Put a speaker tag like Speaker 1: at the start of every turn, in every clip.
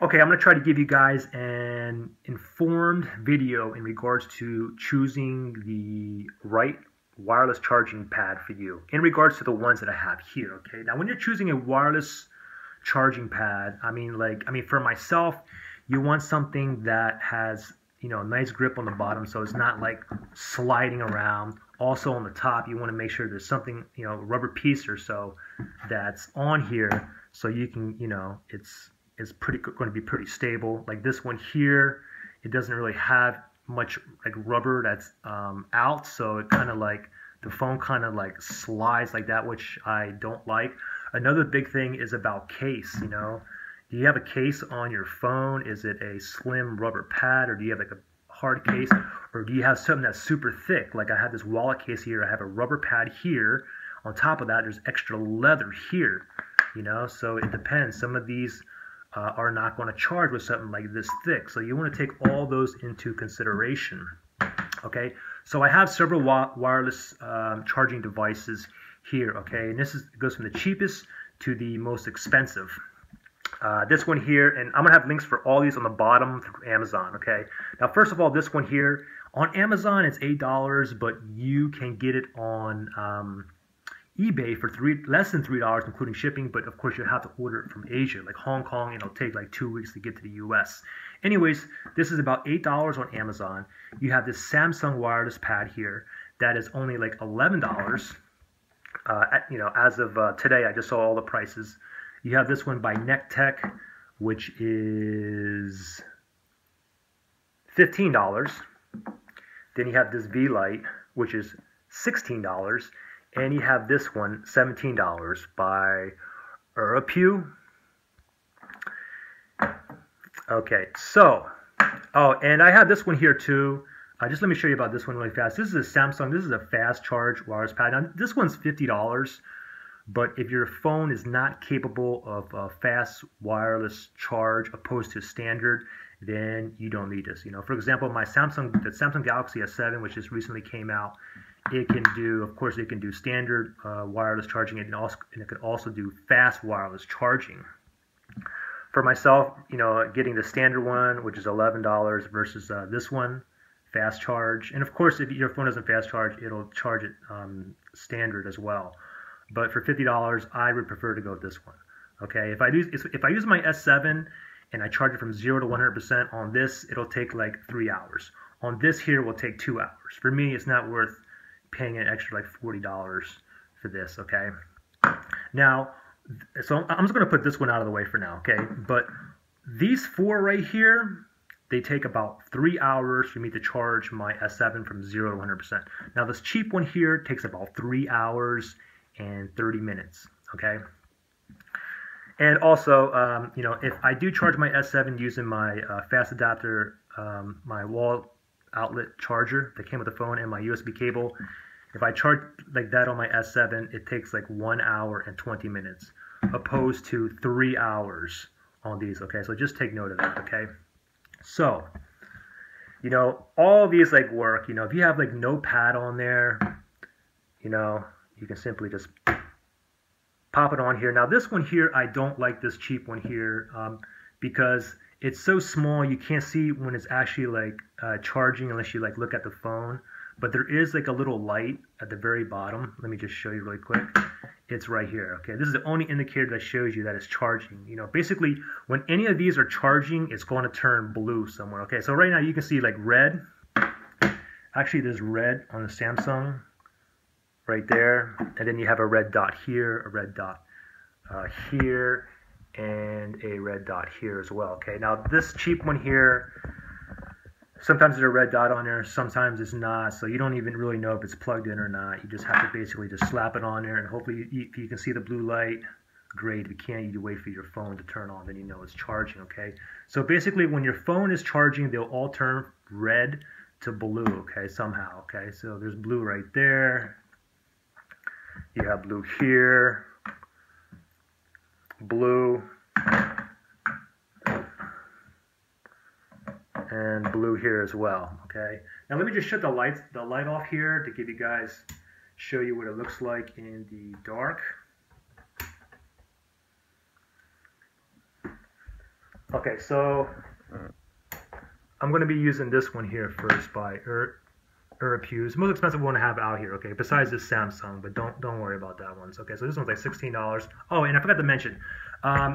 Speaker 1: Okay, I'm going to try to give you guys an informed video in regards to choosing the right wireless charging pad for you in regards to the ones that I have here. Okay, now when you're choosing a wireless charging pad, for myself, you want something that has, a nice grip on the bottom so it's not like sliding around. Also on the top, you want to make sure there's something, a rubber piece or so that's on here so you can, it's going to be pretty stable. Like this one here, it doesn't really have much like rubber that's out, so it kind of like the phone kind of like slides like that, which I don't like. Another big thing is about case. Do you have a case on your phone? Is it a slim rubber pad, or do you have like a hard case, or do you have something that's super thick? Like I have this wallet case here. I have a rubber pad here. On top of that, there's extra leather here. So it depends. Some of these are not going to charge with something like this thick. So you want to take all those into consideration. Okay, so I have several wireless charging devices here. Okay, and goes from the cheapest to the most expensive. This one here, and I'm going to have links for all these on the bottom through Amazon. Okay, now first of all, this one here, on Amazon it's $8, but you can get it on eBay for less than $3, including shipping, but of course you have to order it from Asia, like Hong Kong, and it'll take like 2 weeks to get to the US. Anyways, this is about $8 on Amazon. You have this Samsung wireless pad here that is only like $11. As of today, I just saw all the prices. You have this one by Neck Tech, which is $15. Then you have this V-Lite, which is $16. And you have this one, $17 by Europew. Okay, so, and I have this one here too. Just let me show you about this one really fast. This is a Samsung. This is a fast charge wireless pad. Now, this one's $50, but if your phone is not capable of a fast wireless charge opposed to standard, then you don't need this. For example, the Samsung Galaxy S7, which just recently came out, it can do, of course, it can do standard wireless charging, and it can also do fast wireless charging. For myself, getting the standard one, which is $11 versus this one, fast charge. And of course, if your phone doesn't fast charge, it'll charge it standard as well. But for $50, I would prefer to go with this one. Okay, if I use my S7 and I charge it from 0 to 100% on this, it'll take like 3 hours. On this here, it will take 2 hours. For me, it's not worth paying an extra like $40 for this. Okay, now, so I'm just going to put this one out of the way for now. Okay, but these four right here, they take about 3 hours for me to charge my S7 from 0 to 100%. Now this cheap one here takes about 3 hours and 30 minutes. Okay, and also if I do charge my S7 using my fast adapter, my wall outlet charger that came with the phone, and my USB cable, if I charge like that on my S7, it takes like 1 hour and 20 minutes opposed to 3 hours on these. Okay, so just take note of that. Okay, so all of these like work. If you have like no pad on there, you can simply just pop it on here. Now this one here, I don't like this cheap one here because it's so small you can't see when it's actually like charging unless you like look at the phone. But there is like a little light at the very bottom. Let me just show you really quick. It's right here. Okay, this is the only indicator that shows you that it's charging. Basically when any of these are charging, it's going to turn blue somewhere. Okay, so right now you can see like red. Actually, there's red on the Samsung right there, and then you have a red dot here, a red dot here, and a red dot here as well. Okay, now this cheap one here, sometimes there's a red dot on there, sometimes it's not, so you don't even really know if it's plugged in or not. You just have to basically just slap it on there, and hopefully if you can see the blue light, great. If you can't, you wait for your phone to turn on, then you know it's charging. Okay, so basically when your phone is charging, they'll all turn red to blue. Okay, somehow. Okay, so there's blue right there. You have blue here, blue, and blue here as well. Okay. Now let me just shut the light off here to give you guys, show you what it looks like in the dark. Okay, so I'm going to be using this one here first by Urapuse. Most expensive one to have out here, okay, besides this Samsung, but don't worry about that one. Okay, so this one's like $16. Oh, and I forgot to mention,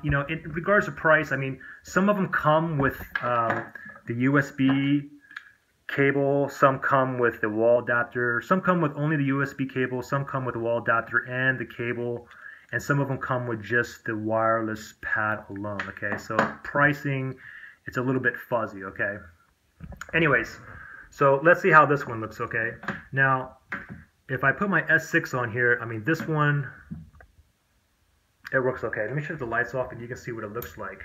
Speaker 1: you know, in regards to price, I mean, some of them come with the USB cable, some come with the wall adapter, some come with only the USB cable, some come with the wall adapter and the cable, and some of them come with just the wireless pad alone, okay? So pricing, it's a little bit fuzzy, okay? Anyways, so let's see how this one looks, okay? Now, if I put my S6 on here, I mean, this one, it works okay. Let me shut the lights off and you can see what it looks like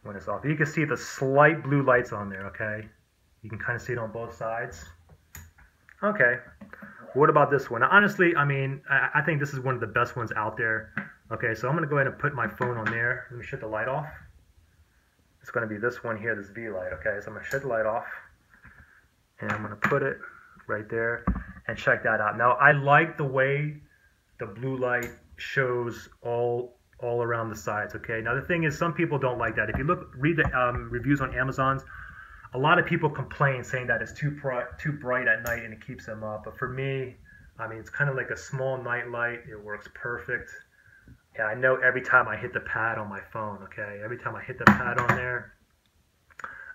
Speaker 1: when it's off. You can see the slight blue lights on there, okay? You can kind of see it on both sides. Okay. What about this one? Now, honestly, I mean, I think this is one of the best ones out there. Okay, so I'm going to go ahead and put my phone on there. Let me shut the light off. It's going to be this one here, this V light. Okay, so I'm going to shut the light off. And I'm going to put it right there and check that out. Now, I like the way the blue light shows all around the sides. Okay, now the thing is, some people don't like that. If you read the reviews on Amazon, a lot of people complain saying that it's too bright at night and it keeps them up. But for me, I mean, it's kind of like a small night light. It works perfect. And I know every time I hit the pad on my phone, okay? Every time I hit the pad on there,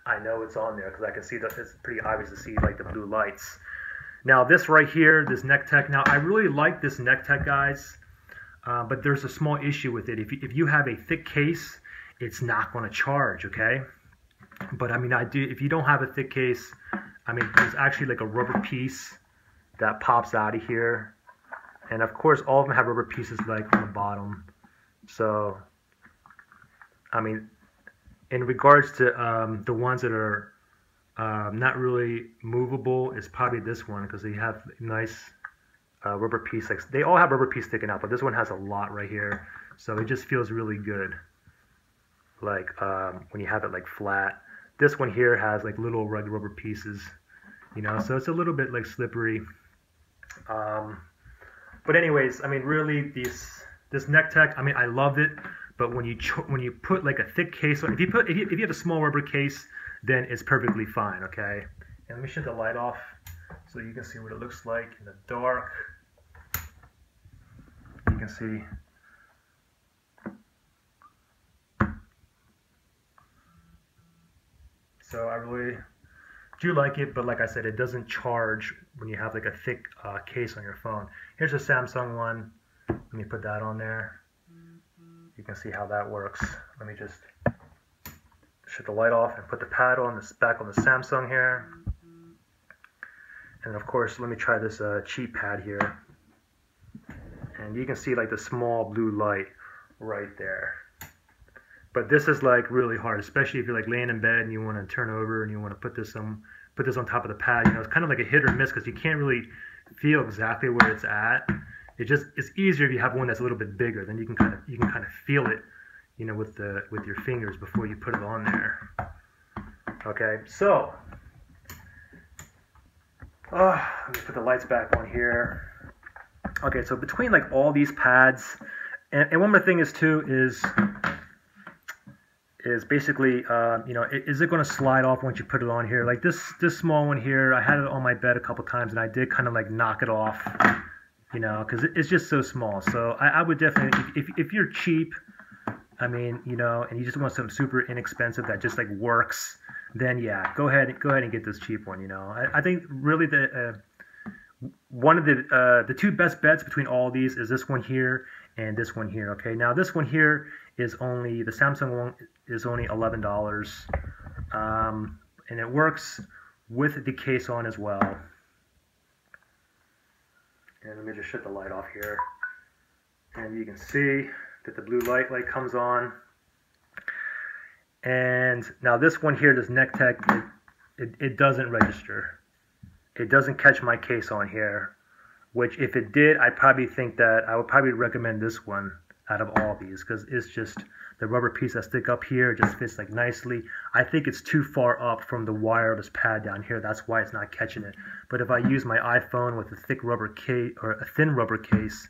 Speaker 1: I know it's on there because I can see that it's pretty obvious to see like the blue lights. Now this right here, this NecTech. Now I really like this NecTech, guys, but there's a small issue with it. If you have a thick case, it's not going to charge, okay? But I mean, if you don't have a thick case, I mean, there's actually like a rubber piece that pops out of here. And of course, all of them have rubber pieces like on the bottom. So, I mean, in regards to the ones that are not really movable, it's probably this one because they have nice rubber piece. Like they all have rubber piece sticking out, but this one has a lot right here. So it just feels really good. Like when you have it like flat. This one here has like little rubber pieces, you know, so it's a little bit like slippery. But anyways, I mean, really, this NecTech, I mean, I loved it. But when you put like a thick case on, if you have a small rubber case, then it's perfectly fine, okay? And let me shut the light off so you can see what it looks like in the dark. You can see. So I really do like it, but like I said, it doesn't charge when you have like a thick case on your phone. Here's a Samsung one. Let me put that on there. You can see how that works. Let me just shut the light off and put the pad on this back on the Samsung here. And of course, let me try this cheap pad here. And you can see like the small blue light right there. But this is like really hard, especially if you're like laying in bed and you want to turn over and you want to put this on top of the pad. You know, it's kind of like a hit or miss because you can't really feel exactly where it's at. It's easier if you have one that's a little bit bigger. Then you can kind of feel it, you know, with your fingers before you put it on there. Okay, so let me put the lights back on here. Okay, so between like all these pads, and one more thing is too is basically, you know, is it going to slide off once you put it on here? Like this small one here, I had it on my bed a couple times, and I did kind of like knock it off, you know, because it's just so small. So I would definitely, if you're cheap, I mean, you know, and you just want something super inexpensive that just like works, then yeah, go ahead and get this cheap one. You know, I think really one of the two best bets between all these is this one here and this one here. Okay, now this one here is only, the Samsung one is only $11, and it works with the case on as well. And let me just shut the light off here, and you can see that the blue light comes on. And now this one here, this NecTech, it doesn't register. It doesn't catch my case on here, which if it did, I probably think that I would probably recommend this one out of all these, because it's just the rubber piece that stick up here just fits like nicely. I think it's too far up from the wireless pad down here. That's why it's not catching it. But if I use my iPhone with a thick rubber case or a thin rubber case,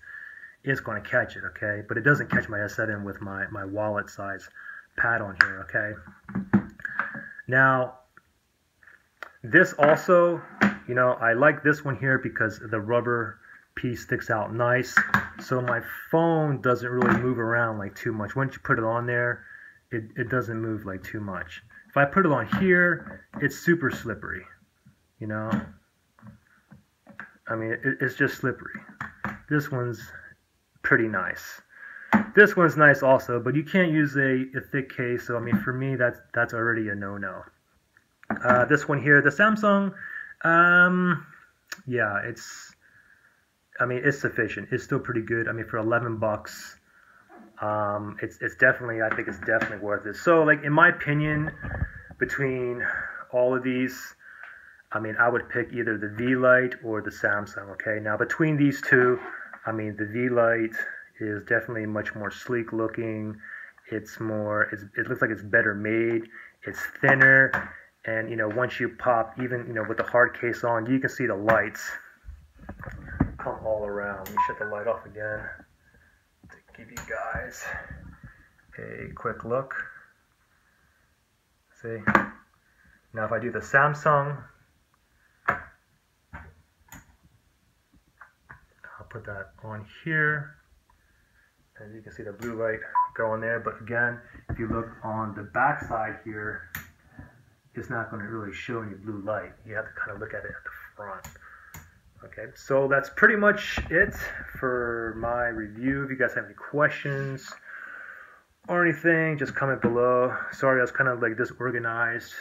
Speaker 1: it's going to catch it, okay? But it doesn't catch my S7 with my wallet size pad on here, okay? Now, this also, you know, I like this one here because the rubber piece sticks out nice, so my phone doesn't really move around like too much. Once you put it on there, it doesn't move like too much. If I put it on here, it's super slippery, you know. I mean, it's just slippery. This one's pretty nice. This one's nice also, but you can't use a thick case, so I mean, for me, that's already a no-no. This one here, the Samsung, yeah, I mean, it's sufficient. It's still pretty good. I mean, for 11 bucks, it's definitely, I think it's definitely worth it. So, like, in my opinion, between all of these, I mean, I would pick either the V-Lite or the Samsung, okay? Now, between these two, I mean, the V-Lite is definitely much more sleek looking. It looks like it's better made. It's thinner. And, you know, once you pop, even, you know, with the hard case on, you can see the lights come all around. Let me shut the light off again to give you guys a quick look. See? Now if I do the Samsung, I'll put that on here. And you can see the blue light going there. But again, if you look on the back side here, it's not going to really show any blue light. You have to kind of look at it at the front. Okay, so that's pretty much it for my review. If you guys have any questions or anything, just comment below. Sorry, I was kind of like disorganized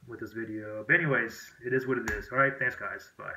Speaker 1: with this video. But anyways, it is what it is. All right, thanks guys. Bye.